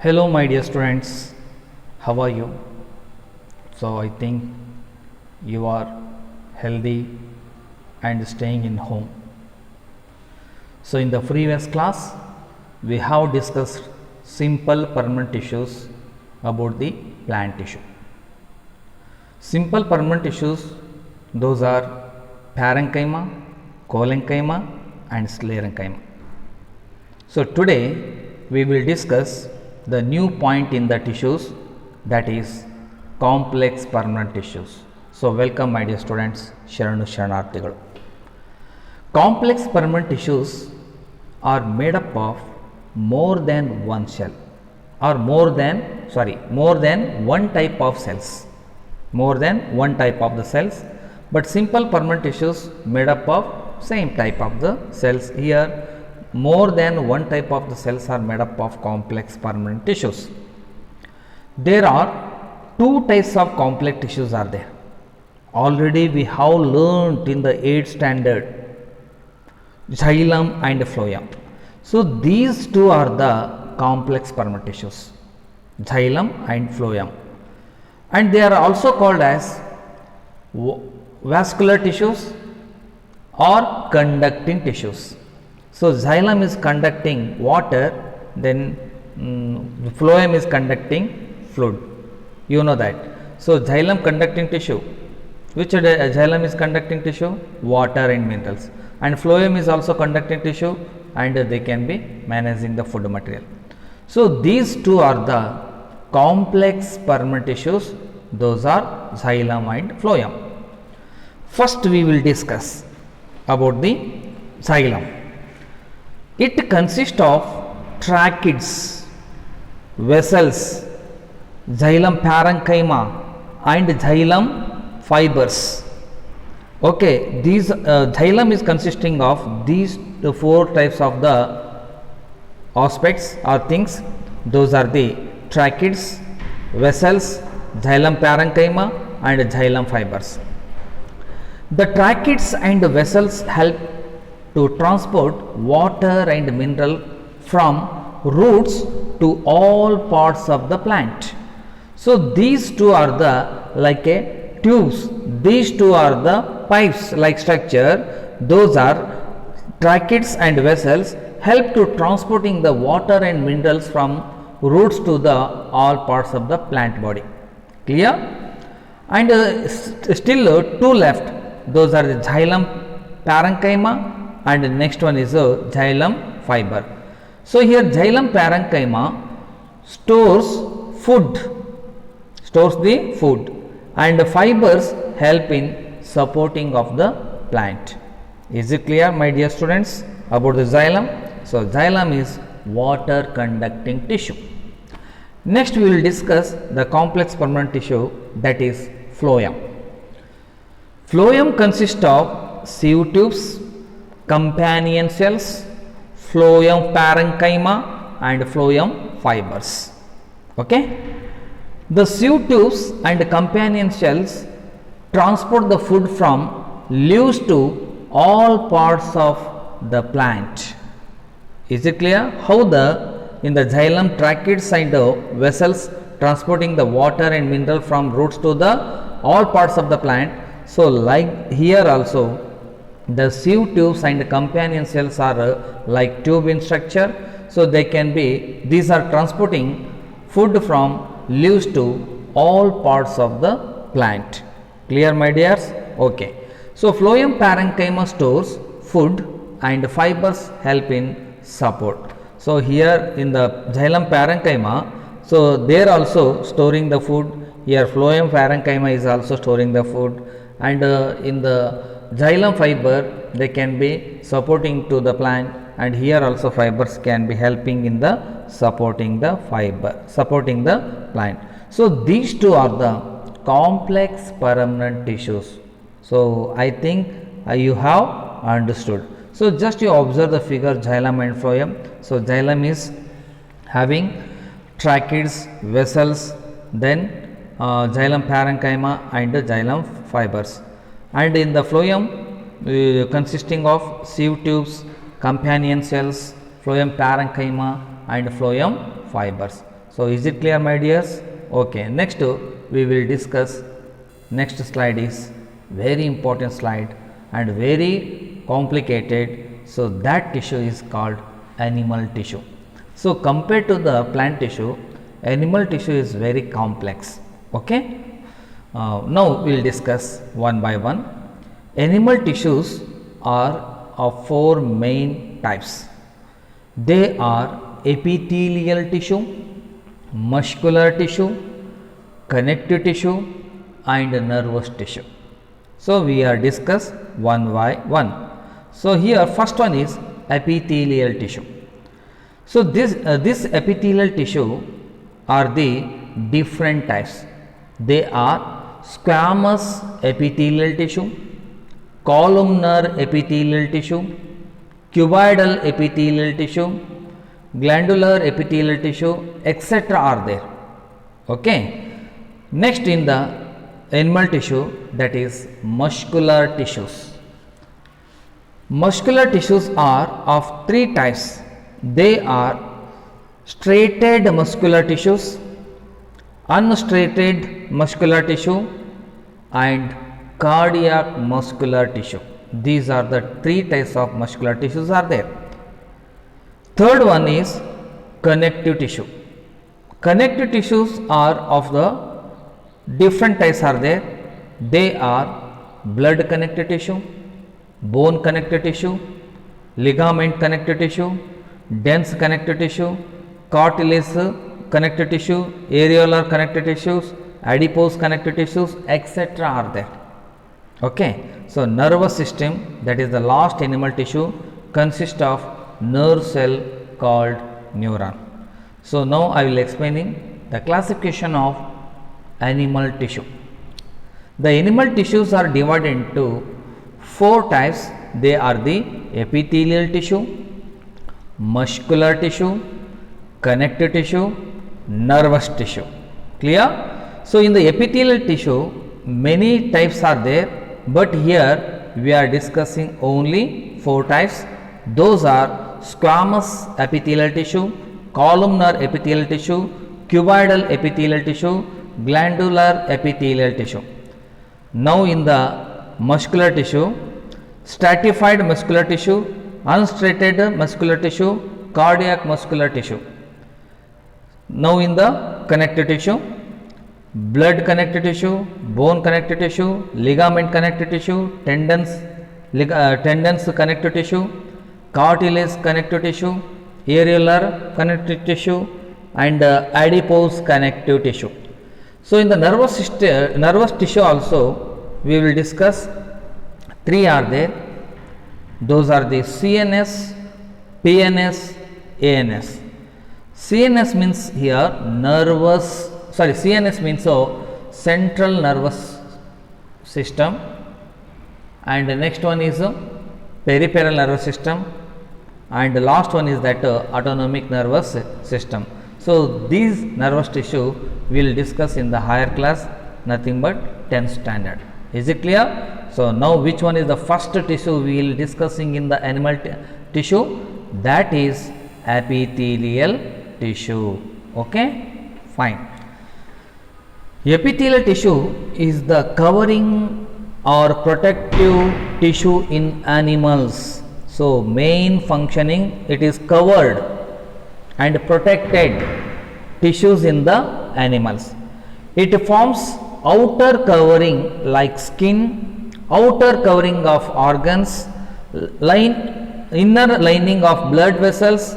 Hello, my dear students. How are you? So, I think you are healthy and staying in home. So, in the previous class, we have discussed simple permanent tissues about the plant tissue. Simple permanent tissues, those are parenchyma, collenchyma, and sclerenchyma. So, today we will discuss the new point in the tissues, that is complex permanent tissues. So, welcome my dear students, Sharanu Sharanarthigalu. Complex permanent tissues are made up of more than one cell or more than one type of cells, more than one type of the cells, but simple permanent tissues made up of same type of the cells. Here more than one type of the cells are made up of complex permanent tissues. There are two types of complex tissues are there. Already we have learnt in the 8th standard, xylem and phloem. So these two are the complex permanent tissues, xylem and phloem, and they are also called as vascular tissues or conducting tissues. So xylem is conducting water, then phloem is conducting fluid. You know that. So xylem conducting tissue. Which xylem is conducting tissue? Water and minerals. And phloem is also conducting tissue, and they can be managing the food material. So these two are the complex permanent tissues. Those are xylem and phloem. First we will discuss about the xylem. It consists of tracheids, vessels, xylem parenchyma and xylem fibers. Okay, these xylem is consisting of these four types of the aspects or things. Those are the tracheids, vessels, xylem parenchyma and xylem fibers. The tracheids and vessels help to transport water and mineral from roots to all parts of the plant. So these two are the like a tubes, these two are the pipes like structure. Those are tracheids and vessels help to transporting the water and minerals from roots to the all parts of the plant body. Clear? And still two left. Those are the xylem parenchyma and the next one is xylem fiber. So here xylem parenchyma stores the food, and the fibers help in supporting of the plant. Is it clear, my dear students, about the xylem? So xylem is water conducting tissue. Next we will discuss the complex permanent tissue, that is phloem. Phloem consists of sieve tubes, companion cells, phloem parenchyma and phloem fibers. Okay, the sieve tubes and companion cells transport the food from leaves to all parts of the plant. Is it clear how in the xylem tracheids and vessels transporting the water and mineral from roots to the all parts of the plant? So like here also the sieve tubes and companion cells are like tube in structure. So they can be, these are transporting food from leaves to all parts of the plant. Clear, my dears? Okay. So phloem parenchyma stores food and fibers help in support. So here in the xylem parenchyma, so they are also storing the food. Here phloem parenchyma is also storing the food, and in the xylem fiber they can be supporting to the plant, and here also fibers can be helping in the supporting the plant. So these two are the complex permanent tissues. So I think you have understood. So just you observe the figure xylem and phloem. So xylem is having tracheids, vessels, then xylem parenchyma and the xylem fibers, and in the phloem consisting of sieve tubes, companion cells, phloem parenchyma and phloem fibers. So is it clear, my dears? Okay, next we will discuss, next slide is very important slide and very complicated. So that tissue is called animal tissue. So compared to the plant tissue, animal tissue is very complex. Okay, now we will discuss one by one. Animal tissues are of four main types. They are epithelial tissue, muscular tissue, connective tissue and nervous tissue. So we are discuss one by one. So here first one is epithelial tissue. So this epithelial tissue are the different types. They are squamous epithelial tissue, columnar epithelial tissue, cuboidal epithelial tissue, glandular epithelial tissue, etc. are there. Okay. Next in the animal tissue, that is muscular tissues. Muscular tissues are of three types. They are striated muscular tissues, unstriated muscular tissue and cardiac muscular tissue. These are the three types of muscular tissues are there. Third one is connective tissue. Connective tissues are of the different types are there. They are blood connective tissue, bone connective tissue, ligament connective tissue, dense connective tissue, cartilage connective tissue, areolar connective tissues, adipose connective tissues, etc. are there. Okay. So nervous system, that is the last animal tissue, consists of nerve cell called neuron. So now I will explaining the classification of animal tissue. The animal tissues are divided into four types. They are the epithelial tissue, muscular tissue, connective tissue, nervous tissue. Clear? So in the epithelial tissue many types are there, but here we are discussing only four types. Those are squamous epithelial tissue, columnar epithelial tissue, cuboidal epithelial tissue, glandular epithelial tissue. Now in the muscular tissue, stratified muscular tissue, unstratified muscular tissue, cardiac muscular tissue. Now in the connective tissue, blood connective tissue, bone connective tissue, ligament connective tissue, tendons connective tissue, cartilage connective tissue, areolar connective tissue and adipose connective tissue. So in the nervous tissue also we will discuss three are there. Those are the CNS, PNS, ANS. CNS means here CNS means central nervous system, and the next one is peripheral nervous system, and the last one is that autonomic nervous system. So these nervous tissue we will discuss in the higher class, nothing but 10th standard. Is it clear? So now which one is the first tissue we will discussing in the animal tissue? That is epithelial tissue. Okay, fine. Epithelial tissue is the covering or protective tissue in animals. So main functioning, it is covered and protected tissues in the animals. It forms outer covering like skin, outer covering of organs, inner lining of blood vessels,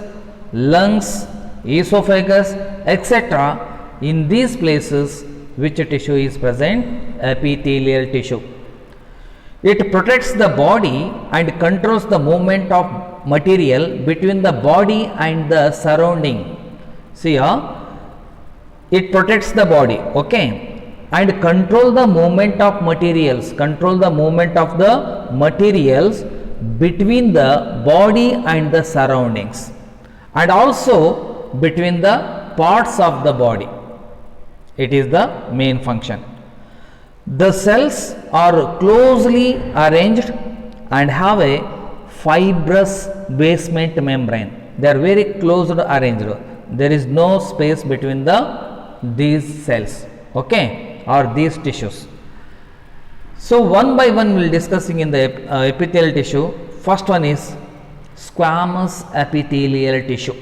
lungs, esophagus, etc. In these places, which tissue is present? Epithelial tissue. It protects the body and controls the movement of material between the body and the surrounding. See here, it protects the body, okay, and control the movement of materials, between the body and the surroundings, and also between the parts of the body. It is the main function. The cells are closely arranged and have a fibrous basement membrane. They are very closely arranged. there is no space between these cells, okay, or these tissues. So one by one we will discussing in the epithelial tissue. First one is squamous epithelial tissue.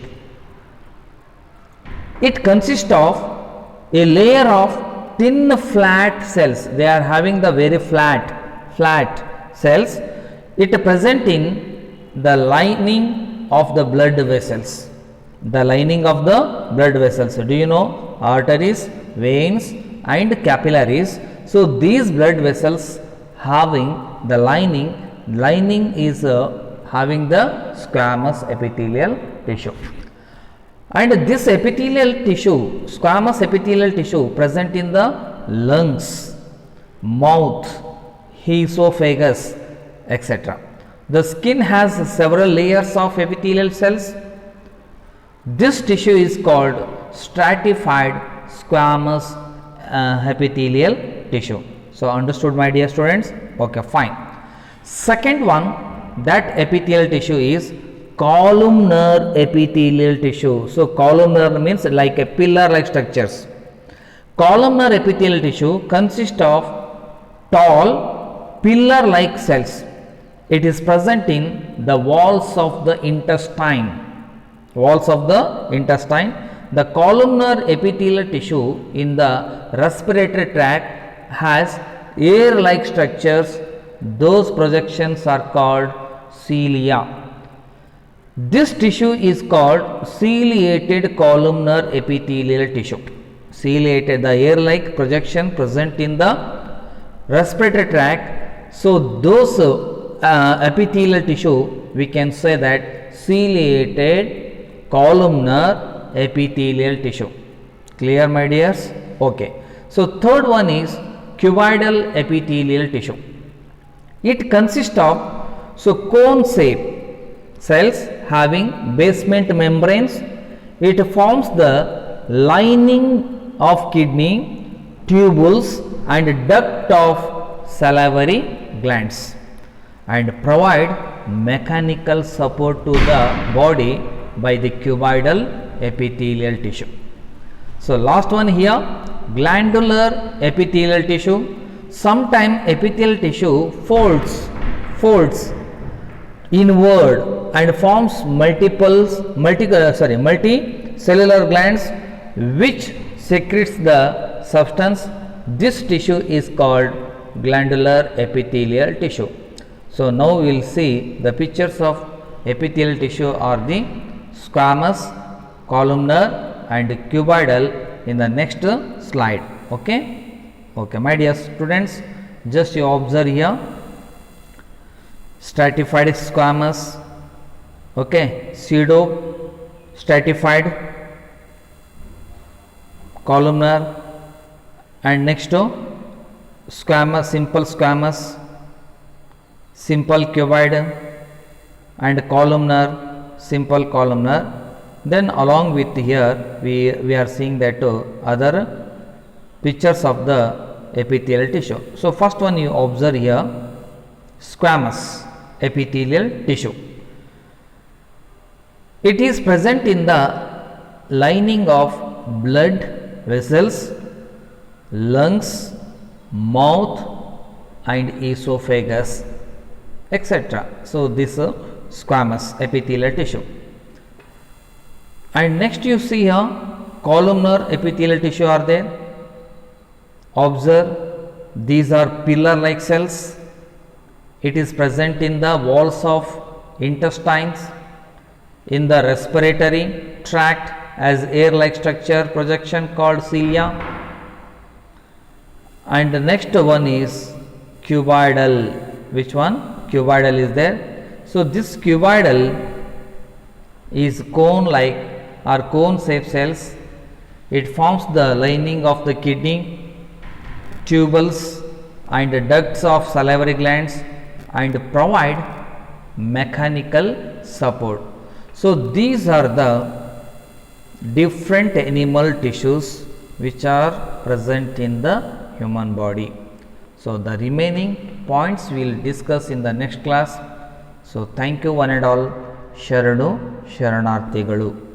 It consists of a layer of thin flat cells. They are having the very flat cells. It present in the lining of the blood vessels. The lining of the blood vessels. Do you know arteries, veins and capillaries? So these blood vessels having the lining is having the squamous epithelial tissue. And this epithelial tissue, squamous epithelial tissue present in the lungs, mouth, esophagus, etc. The skin has several layers of epithelial cells. This tissue is called stratified squamous epithelial tissue. So understood, my dear students? Okay, fine. Second one, that epithelial tissue is columnar epithelial tissue. So columnar means like a pillar like structures. Columnar epithelial tissue consists of tall pillar like cells. It is present in the walls of the intestine. The columnar epithelial tissue in the respiratory tract has air like structures. Those projections are called cilia. This tissue is called ciliated columnar epithelial tissue. Ciliated, the air like projection present in the respiratory tract. So those epithelial tissue, we can say that ciliated columnar epithelial tissue. Clear, my dears? Okay. So third one is cuboidal epithelial tissue. It consists of cone shape cells having basement membranes. It forms the lining of kidney, tubules and duct of salivary glands and provide mechanical support to the body by the cuboidal epithelial tissue. So last one here, glandular epithelial tissue. Sometimes epithelial tissue folds inward and forms multicellular glands which secretes the substance. This tissue is called glandular epithelial tissue. So now we will see the pictures of epithelial tissue are the squamous, columnar and cuboidal in the next slide. Okay, my dear students, just you observe here stratified squamous, okay, pseudo stratified, columnar and next to squamous, simple cuboid and columnar, simple columnar. Then along with here we are seeing that other pictures of the epithelial tissue. So first one you observe here, squamous epithelial tissue. It is present in the lining of blood vessels, lungs, mouth and esophagus, etc. So this squamous epithelial tissue. And next you see here columnar epithelial tissue are there. Observe, these are pillar like cells. It is present in the walls of intestines, in the respiratory tract as air like structure projection called cilia. And the next one is cuboidal. Which one? Cuboidal is there. So this cuboidal is cone like or cone shaped cells. It forms the lining of the kidney, tubules and ducts of salivary glands and provide mechanical support. So these are the different animal tissues which are present in the human body. So the remaining points we will discuss in the next class. So thank you one and all. Sharanu Sharanarthigalu.